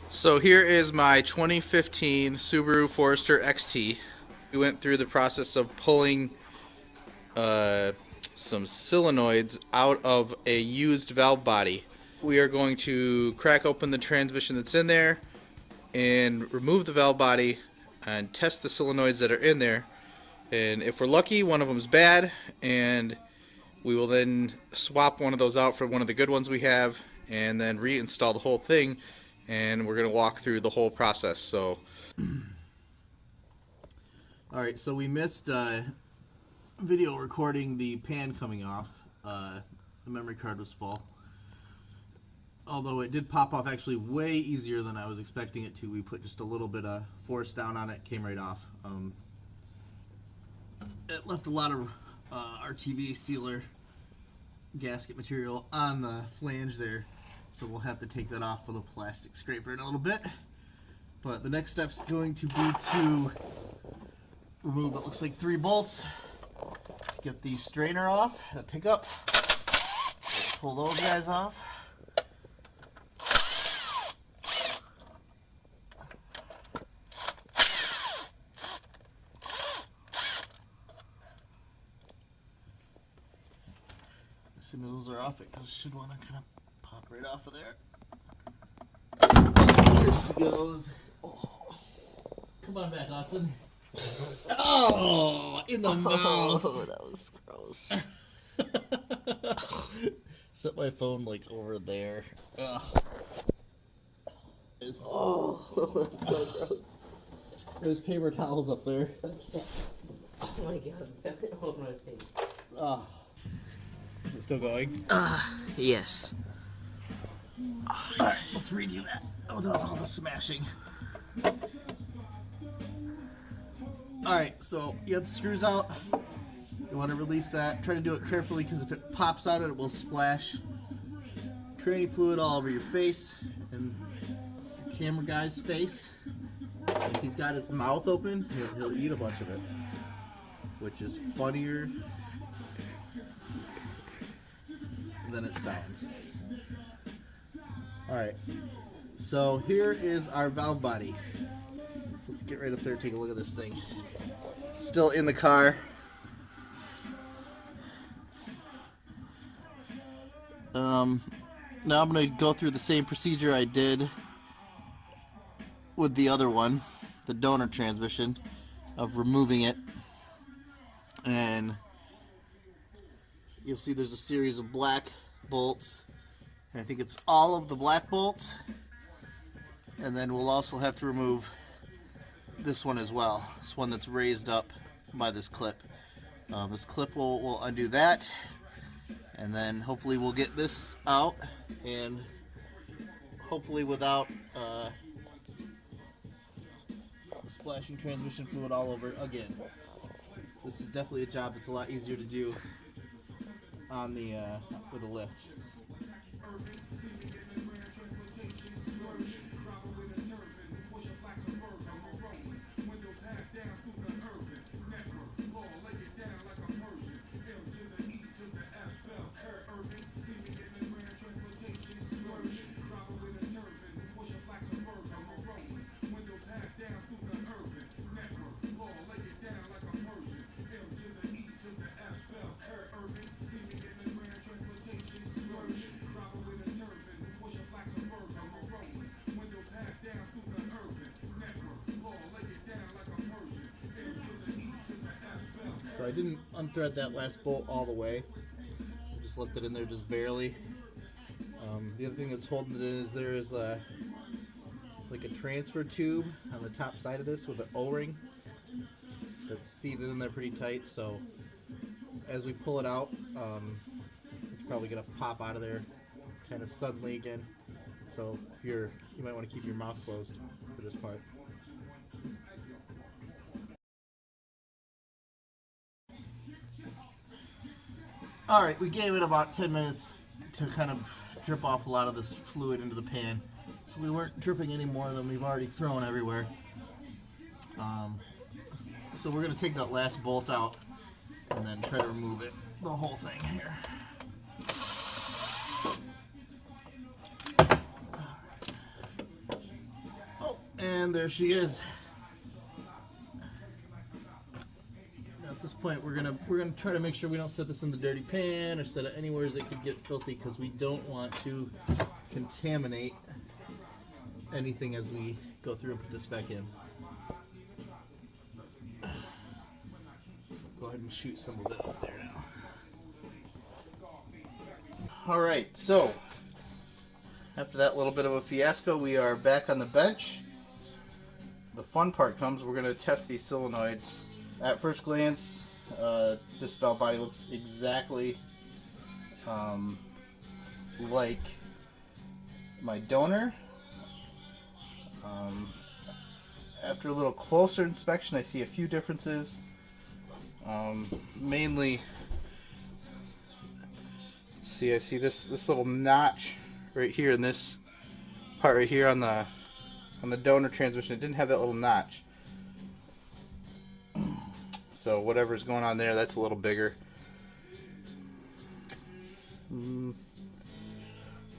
So here is my 2015 Subaru Forester XT. We went through the process of pulling some solenoids out of a used valve body. We are going to crack open the transmission that's in there and remove the valve body and test the solenoids that are in there. And if we're lucky, one of them's bad, and we will then swap one of those out for one of the good ones we have and then reinstall the whole thing, and we're going to walk through the whole process. So Alright, so we missed video recording the pan coming off. The memory card was full. Although it did pop off actually way easier than I was expecting it to. We put just a little bit of force down on it, came right off. It left a lot of RTV sealer gasket material on the flange there, so we'll have to take that off with a plastic scraper in a little bit. But the next step's going to be to remove what looks like 3 bolts, get the strainer off, the pickup, pull those guys off. Assuming those are off, it should want to kind of pop right off of there. There she goes. Oh. Come on back, Austin. Oh, in the mouth. Oh, that was gross. Set my phone like over there. Ugh. Oh, that's so gross. There's paper towels up there. Oh my god, that on my face. Oh. Is it still going? Yes. Alright, let's redo that without all the smashing. Alright, so you have the screws out. You want to release that. Try to do it carefully because if it pops out, it will splash tranny fluid all over your face and the camera guy's face. And if he's got his mouth open, he'll eat a bunch of it, which is funnier than it sounds. Alright, so here is our valve body. Let's get right up there and take a look at this thing. Still in the car. Now I'm going to go through the same procedure I did with the other one, the donor transmission, of removing it. And you'll see there's a series of black bolts. I think it's all of the black bolts. And then we'll also have to remove this one as well. This one that's raised up by this clip. This clip will undo that. And then hopefully we'll get this out. And hopefully without splashing transmission fluid all over again. This is definitely a job that's a lot easier to do on the with a lift. So I didn't unthread that last bolt all the way. I just left it in there just barely. The other thing that's holding it in is there is like a transfer tube on the top side of this with an O-ring that's seated in there pretty tight. So as we pull it out, it's probably gonna pop out of there kind of suddenly again. So if you might want to keep your mouth closed for this part. Alright, we gave it about 10 minutes to kind of drip off a lot of this fluid into the pan. So we weren't dripping any more than we've already thrown everywhere. So we're going to take that last bolt out and then try to remove it, the whole thing here. And there she is. Now at this point, we're gonna try to make sure we don't set this in the dirty pan or set it anywhere that could get filthy, because we don't want to contaminate anything as we go through and put this back in. So go ahead and shoot some of it up there now. All right, so after that little bit of a fiasco, we are back on the bench. The fun part comes, we're going to test these solenoids. At first glance, this valve body looks exactly like my donor. After a little closer inspection, I see a few differences. Mainly, let's see, I see this little notch right here in this part right here on the donor transmission. It didn't have that little notch. So whatever's going on there, that's a little bigger.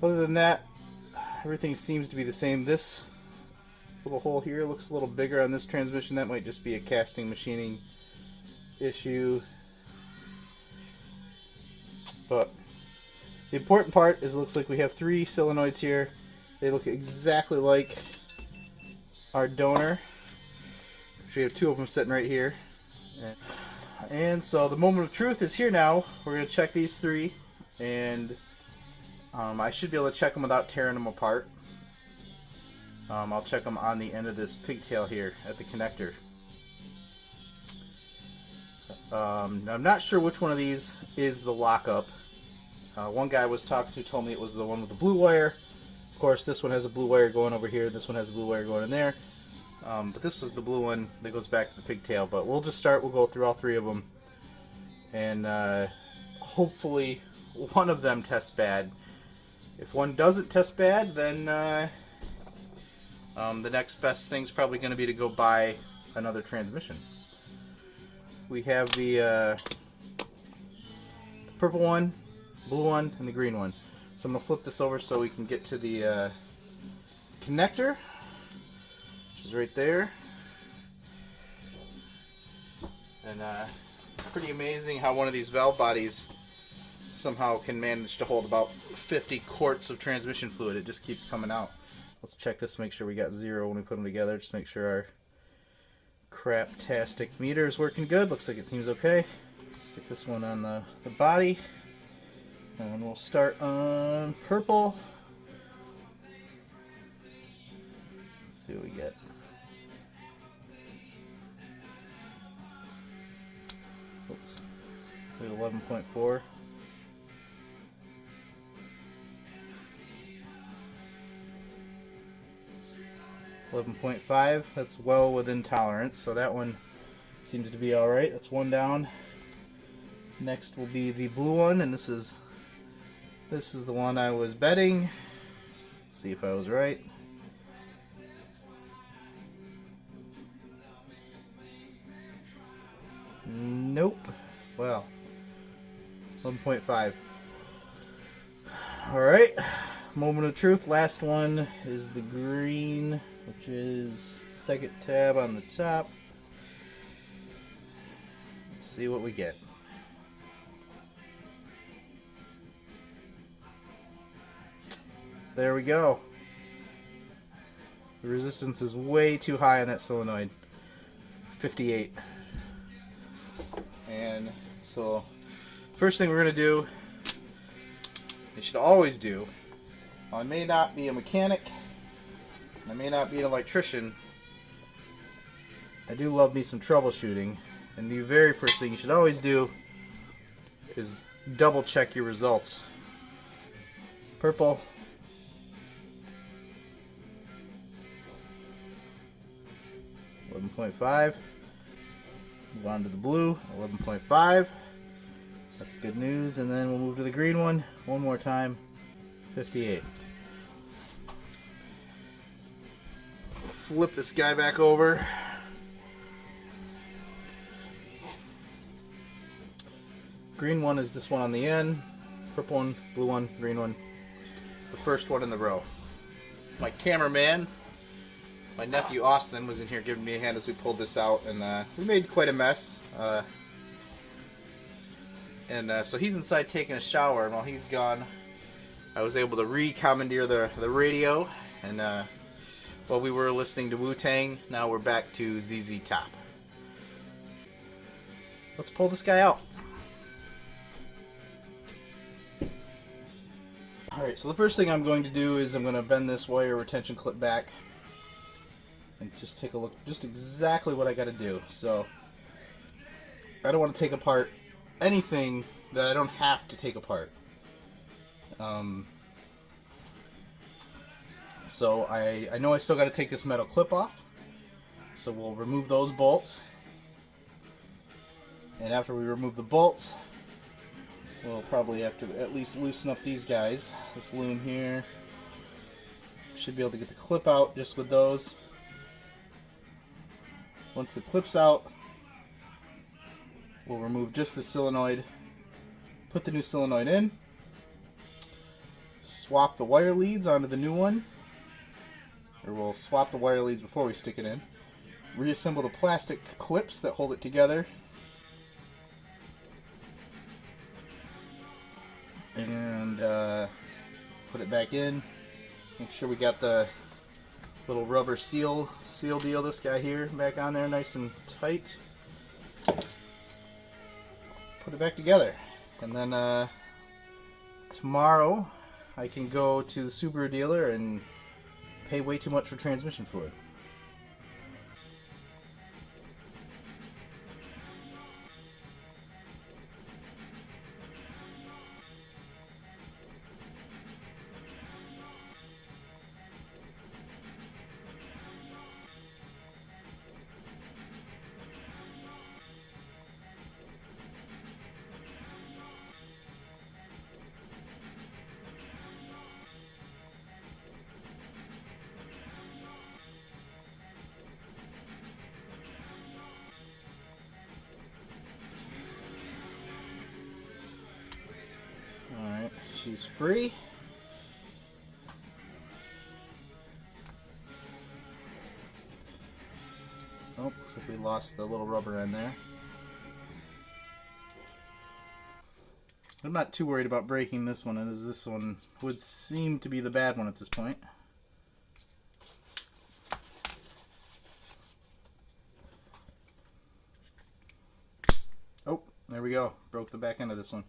Other than that, everything seems to be the same. This little hole here looks a little bigger on this transmission. That might just be a casting machining issue. But the important part is it looks like we have 3 solenoids here. They look exactly like our donor. We have 2 of them sitting right here. And so the moment of truth is here now. We're going to check these 3, and I should be able to check them without tearing them apart. I'll check them on the end of this pigtail here at the connector. I'm not sure which one of these is the lockup. One guy I was talking to told me it was the one with the blue wire. Of course, this one has a blue wire going over here. This one has a blue wire going in there. But this is the blue one that goes back to the pigtail. But we'll just start. We'll go through all 3 of them. And hopefully one of them tests bad. If one doesn't test bad, then the next best thing's probably going to be to go buy another transmission. We have the purple one, blue one, and the green one. So I'm going to flip this over so we can get to the connector, which is right there. And pretty amazing how one of these valve bodies somehow can manage to hold about 50 quarts of transmission fluid. It just keeps coming out. Let's check this, make sure we got 0 when we put them together. Just make sure our craptastic meter is working good. Looks like it seems okay. Stick this one on the body. And we'll start on purple. Let's see what we get. Oops. So 11.4. .5. That's well within tolerance, so that one seems to be all right. That's one down. Next will be the blue one, and this is the one I was betting. Let's see if I was right. Nope. Well, 11.5. All right. Moment of truth. Last one is the green, which is the second tab on the top. Let's see what we get. There we go. The resistance is way too high on that solenoid. 58. And so, first thing we're going to do, you should always do, I may not be a mechanic, I may not be an electrician, I do love me some troubleshooting, and the very first thing you should always do is double check your results. Purple. .5. Move on to the blue, 11.5. That's good news. And then we'll move to the green one more time, 58. Flip this guy back over. Green one is this one on the end. Purple one, blue one, green one. It's the first one in the row. My cameraman My nephew Austin was in here giving me a hand as we pulled this out, and we made quite a mess. So he's inside taking a shower, and while he's gone, I was able to re-commandeer the radio, and while we were listening to Wu-Tang, now we're back to ZZ Top. Let's pull this guy out. Alright, so the first thing I'm going to do is I'm going to bend this wire retention clip back and just take a look, just exactly what I got to do. So I don't want to take apart anything that I don't have to take apart. So I know I still got to take this metal clip off, so we'll remove those bolts, and after we remove the bolts, we'll probably have to at least loosen up these guys. This loom here, should be able to get the clip out just with those. Once the clip's out, we'll remove just the solenoid, put the new solenoid in, swap the wire leads onto the new one, or we'll swap the wire leads before we stick it in, reassemble the plastic clips that hold it together, and put it back in. Make sure we got the little rubber seal deal, this guy here, back on there nice and tight. Put it back together, and then tomorrow I can go to the Subaru dealer and pay way too much for transmission fluid. Alright, she's free. Oh, looks like we lost the little rubber end there. I'm not too worried about breaking this one, as this one would seem to be the bad one at this point. Oh, there we go. Broke the back end of this one.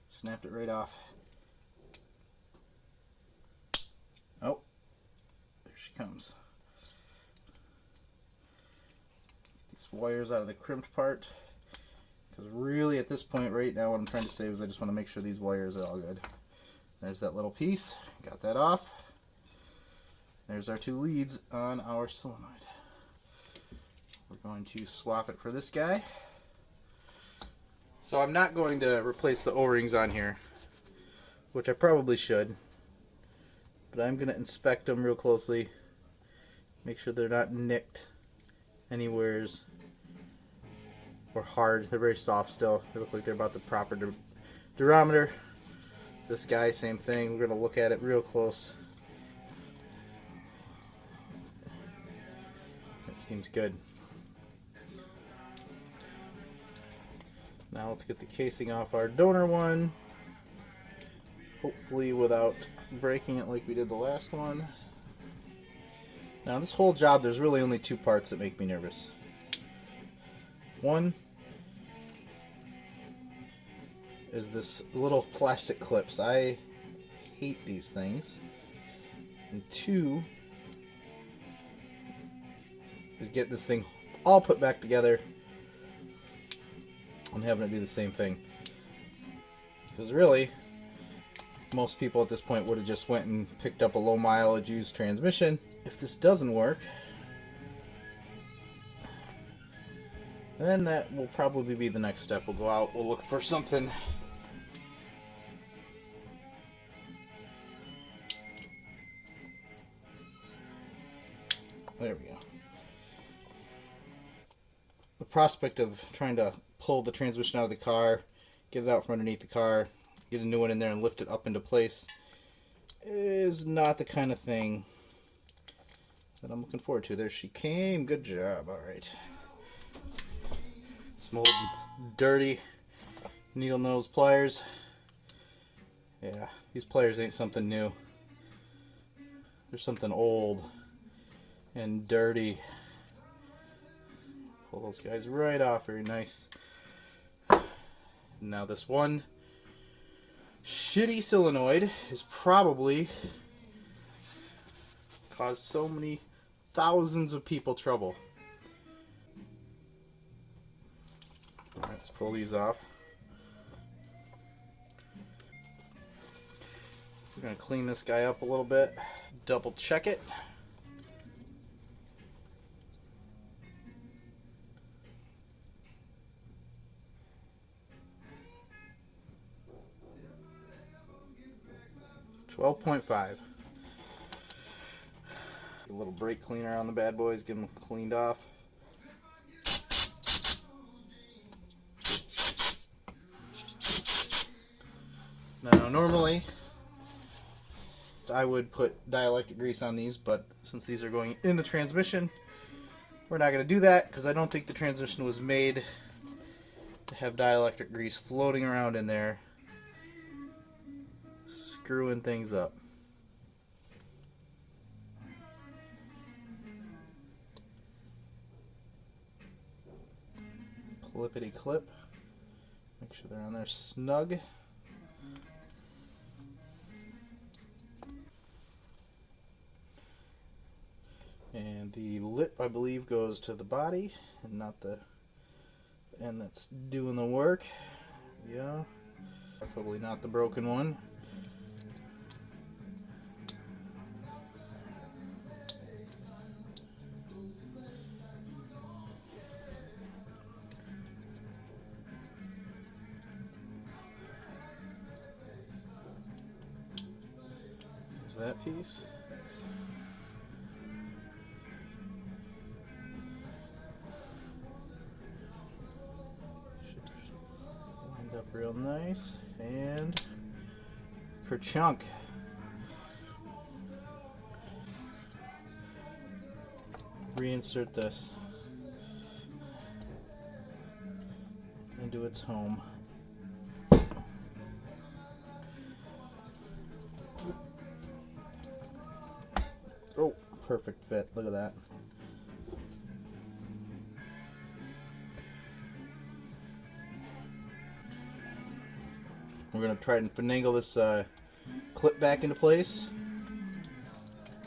Snapped it right off. Oh, there she comes. Get these wires out of the crimped part. Because really at this point right now what I'm trying to say is I just want to make sure these wires are all good. There's that little piece. Got that off. There's our two leads on our solenoid. We're going to swap it for this guy. So I'm not going to replace the O-rings on here, which I probably should, but I'm going to inspect them real closely, make sure they're not nicked anywheres or hard. They're very soft still. They look like they're about the proper durometer. This guy, same thing. We're going to look at it real close. It seems good. Now let's get the casing off our donor one, hopefully without breaking it like we did the last one. Now this whole job, there's really only two parts that make me nervous. One is this little plastic clips. I hate these things. And two is get this thing all put back together and having it do the same thing. Because really, most people at this point would have just went and picked up a low mileage used transmission. If this doesn't work, then that will probably be the next step. We'll go out, we'll look for something. There we go. The prospect of trying to pull the transmission out of the car, get it out from underneath the car, get a new one in there and lift it up into place is not the kind of thing that I'm looking forward to. There she came. Good job. All right. Some old dirty needle nose pliers. Yeah, these pliers ain't something new. They're something old and dirty. Pull those guys right off. Very nice. Now this one shitty solenoid is probably caused so many thousands of people trouble. Alright, let's pull these off. We're going to clean this guy up a little bit, double check it. $12.5. A little brake cleaner on the bad boys, get them cleaned off. Now normally I would put dielectric grease on these, but since these are going in the transmission, we're not going to do that because I don't think the transmission was made to have dielectric grease floating around in there screwing things up. Clippity clip. Make sure they're on there snug. And the lip, I believe, goes to the body and not the end that's doing the work. Yeah. Probably not the broken one. There's that piece. Lined up real nice. And kerchunk. Reinsert this into its home. Oh, perfect fit. Look at that. We're going to try and finagle this clip back into place.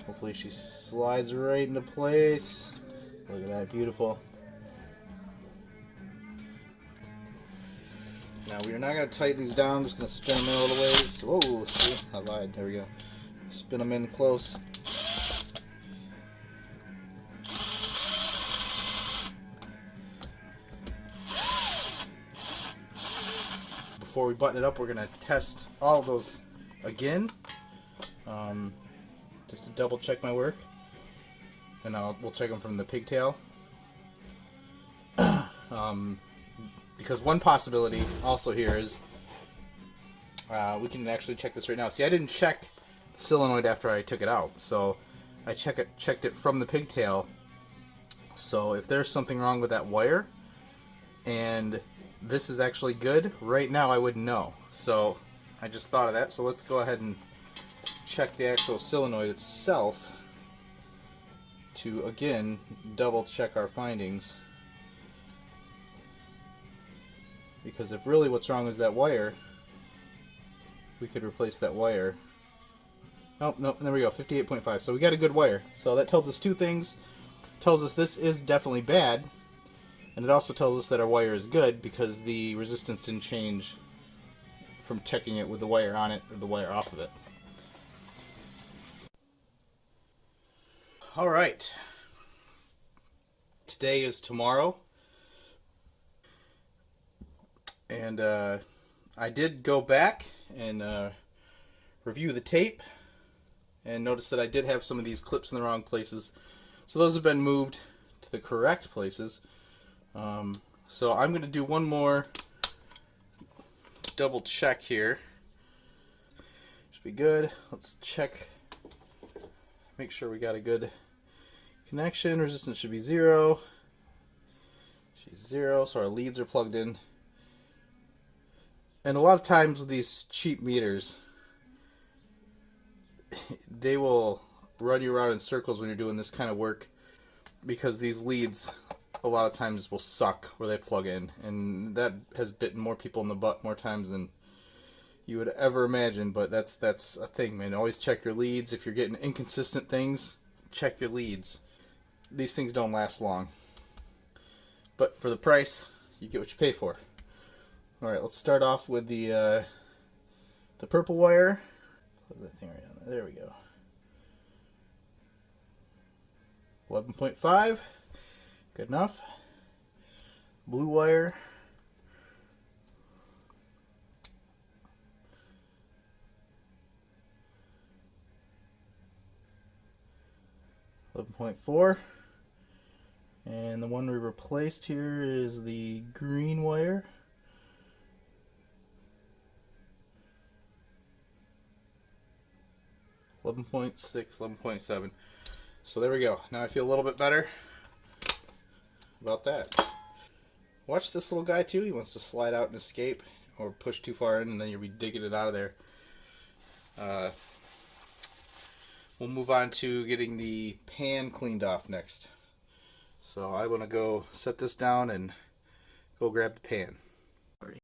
Hopefully she slides right into place. Look at that, beautiful. Now we are not going to tighten these down, I'm just going to spin them in a little ways. Whoa, see, I lied, there we go. Spin them in close. Before we button it up, we're going to test all of those again. Just to double check my work. And we'll check them from the pigtail. Because one possibility also here is we can actually check this right now. See, I didn't check the solenoid after I took it out, so I checked it from the pigtail. So if there's something wrong with that wire and this is actually good, right now I wouldn't know. So I just thought of that. So let's go ahead and check the actual solenoid itself to again double check our findings. Because if really what's wrong is that wire, we could replace that wire. Oh, no, there we go, 58.5. So we got a good wire. So that tells us two things. Tells us this is definitely bad, and it also tells us that our wire is good because the resistance didn't change from checking it with the wire on it or the wire off of it. Alright. Today is tomorrow. And I did go back and review the tape and notice that I did have some of these clips in the wrong places. So those have been moved to the correct places. So I'm going to do one more double check here. Should be good. Let's check, make sure we got a good Connection resistance should be 0. She's 0, so our leads are plugged in. And a lot of times with these cheap meters, they will run you around in circles when you're doing this kind of work, because these leads a lot of times will suck where they plug in, and that has bitten more people in the butt more times than you would ever imagine. But that's a thing, man. Always check your leads. If you're getting inconsistent things, check your leads. These things don't last long, but for the price, you get what you pay for. All right, let's start off with the purple wire. Put that thing right on there. There we go. 11.5. Good enough. Blue wire. .4. And the one we replaced here is the green wire. 11.6, 11.7. So there we go. Now I feel a little bit better about that. Watch this little guy too. He wants to slide out and escape, or push too far in, and then you'll be digging it out of there. We'll move on to getting the pan cleaned off next. So I want to go set this down and go grab the pan.